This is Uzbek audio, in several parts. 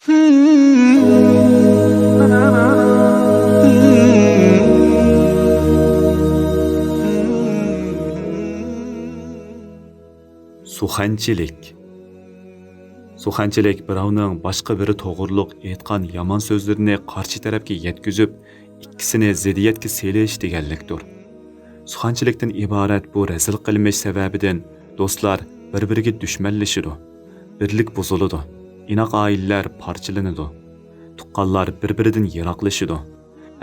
Suxanchilik. Suxanchilik birovning boshqa biri to'g'riliq aytgan yomon so'zlarini qarshi tarafga yetkazib, ikkisini ziddiyatga selish deganlikdir. Suxanchilikdan iborat bu razil qilmish sababidan do'stlar bir-biriga dushmanlashidi, birlik buziladi, inoq oilalar parchalanadi, tuqqanlar bir-biridan yiroqlashidi.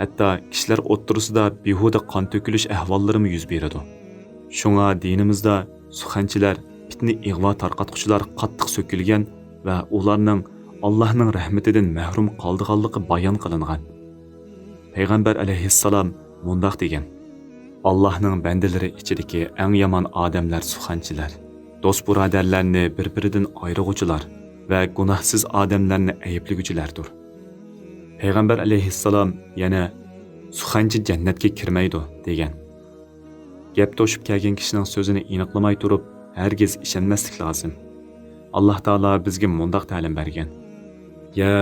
Hatto kishilar o'ttirisida behuda qon to'kilish ahvollari yuz beradi. Shunga dinimizda suxanchilar fitni ig'vo tarqatquchilar qattiq so'kilgan va ularning Allohning rahmatidan mahrum qoldiganligi bayon qilingan. Payg'ambar alayhissalom mundaq degan: Allohning bandalari ichidagi eng yomon odamlar suxanchilar, do'st birodarlarni bir-biridan ayirg'uvchilar va gunohsiz odamlarni ayblaguvchilardir. Payg'ambar alayhissalom yana suxanchi jannatga kirmaydi degan. Gap to'shib kelgan kishining so'zini aniqlamay turib hergiz ishonmaslik lozim. Alloh taolo bizga mundaq ta'lim bergan: Ya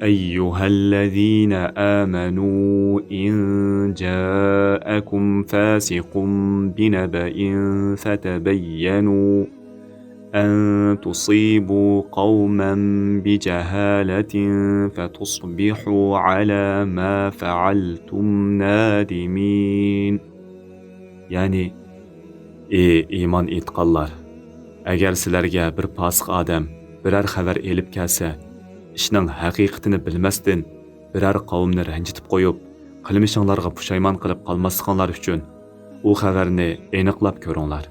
ayyuhallazina amanu in ja'akum fasiqun binaba'in fatabayyanu an tusibu qauman bijahalatin fatusbihu ala ma fa'altum nadimin. Yani iymon etqanlar, agar sizlarga bir fosiq odam biror xabar elib kelsa, ishning haqiqatini bilmasdan biror qavmni ranjitib qo'yib, qilmishinglarga pushaymon qilib qolmasliklaringiz uchun u xabarni aniqlab ko'ringlar.